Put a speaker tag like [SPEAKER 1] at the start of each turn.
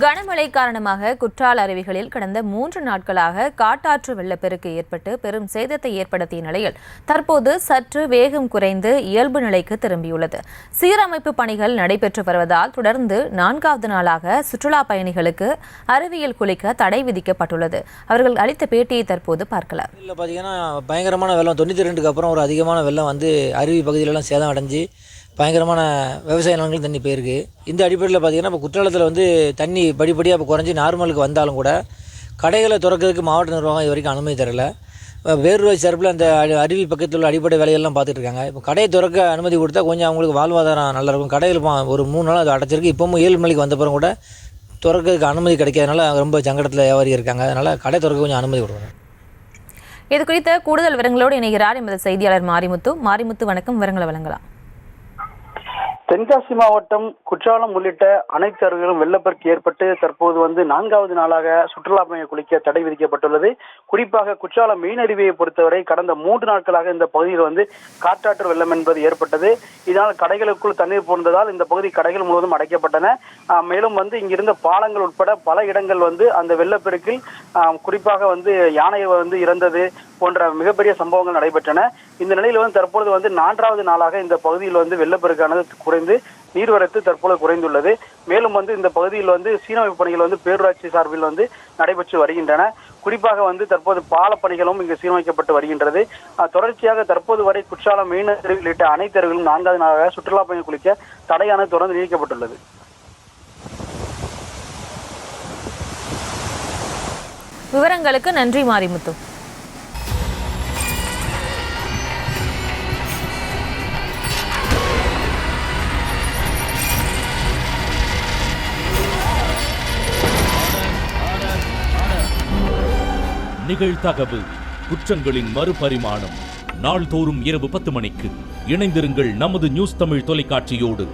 [SPEAKER 1] கனமழை காரணமாக குற்றால அருவிகளில் கடந்த 3 நாட்களாக காட்டாற்று வெள்ளப்பெருக்கு ஏற்பட்டு பெரும் சேதத்தை ஏற்படுத்திய நிலையில் தற்போது சற்று வேகம் குறைந்து இயல்பு நிலைக்கு திரும்பியுள்ளது. சீரமைப்பு பணிகள் நடைபெற்று வருவதால் தொடர்ந்து 4வது நாளாக சுற்றுலா பயணிகளுக்கு அருவியில் குளிக்க தடை விதிக்கப்பட்டுள்ளது. அவர்கள் அளித்த பேட்டியை தற்போது பார்க்கலாம்.
[SPEAKER 2] இல்லை பார்த்தீங்கன்னா பயங்கரமான வெள்ளம் 92க்கு அப்புறம் ஒரு அதிகமான வெள்ளம் வந்து அருவி பகுதியிலலாம் சேதம் அடைஞ்சு பயங்கரமான விவசாய நிலங்கள் தண்ணி போயிருக்கு. இந்த அடிப்படையில் பார்த்திங்கன்னா இப்போ குற்றாலத்தில் வந்து தண்ணி படிப்படியாக இப்போ குறைஞ்சி நார்மலுக்கு வந்தாலும் கூட கடைகளை திறக்கிறதுக்கு மாவட்ட நிர்வாகம் இது வரைக்கும் அனுமதி தரலை. வேறுவாய் சார்பில் அந்த அருவி பக்கத்தில் உள்ள அடிப்படை வேலையெல்லாம் பார்த்துட்டு இருக்காங்க. இப்போ கடையை திறக்க அனுமதி கொடுத்தா கொஞ்சம் அவங்களுக்கு வாழ்வாதாரம் நல்லா இருக்கும். கடையில் ஒரு 3 நாள் அது அடைச்சிருக்கு. இப்போவும் 7 மணிக்கு வந்தப்பறம் கூட திறக்கிறதுக்கு அனுமதி கிடைக்காதனால ரொம்ப சங்கடத்தில் வியாபாரி இருக்காங்க. அதனால் கடை திறக்க கொஞ்சம் அனுமதி கொடுக்கணும்.
[SPEAKER 1] இது குறித்த கூடுதல் விவரங்களோடு இணைகிறார் எமது செய்தியாளர் மாரிமுத்து. வணக்கம், விவரங்களை வழங்கலாம்.
[SPEAKER 3] தென்காசி மாவட்டம் குற்றாலம் உள்ளிட்ட அனைத்து அருவிகளும் வெள்ளப்பெருக்கு ஏற்பட்டு தற்போது 4வது நாளாக சுற்றுலா பயணிகள் குளிக்க தடை விதிக்கப்பட்டுள்ளது. குறிப்பாக குற்றாலம் மெயின் அருவியை பொறுத்தவரை கடந்த 3 நாட்களாக இந்த பகுதியில் காட்டாற்று வெள்ளம் என்பது ஏற்பட்டது. இதனால் கடைகளுக்குள் தண்ணீர் புகுந்ததால் இந்த பகுதி கடைகள் முழுவதும் அடைக்கப்பட்டன. மேலும் இங்கிருந்த பாலங்கள் உட்பட பல இடங்கள் அந்த வெள்ளப்பெருக்கில் குறிப்பாக யானை இறந்தது போன்ற மிகப்பெரிய சம்பவங்கள் நடைபெற்றன. இந்த நிலையில் தற்பொழுது 4வது நாளாக இந்த பகுதியில் வெள்ளப்பெருக்கானது குறைந்து நீர்வரத்து தற்போது குறைந்துள்ளது. மேலும் இந்த பகுதியில் சீரமைப்பு பணிகள் பேரூராட்சி சார்பில் நடைபெற்று வருகின்றன. குறிப்பாக தற்போது பால பணிகளும் இங்கு சீரமைக்கப்பட்டு வருகின்றது. தொடர்ச்சியாக தற்போது வரை குற்றாலம் மெயின் அருவி உள்ளிட்ட அனைத்து அருவிகளும் 4வது நாளாக சுற்றுலா பயணிகள் குளிக்க தடையானது தொடர்ந்து நீக்கப்பட்டுள்ளது.
[SPEAKER 1] விவரங்களுக்கு நன்றி மாரிமுத்து.
[SPEAKER 4] நிகழ்தகவு குற்றங்களின் மறுபரிமாணம் நாள்தோறும் இரவு 10 மணிக்கு இணைந்திருங்கள் நமது நியூஸ் தமிழ் தொலைக்காட்சியோடு.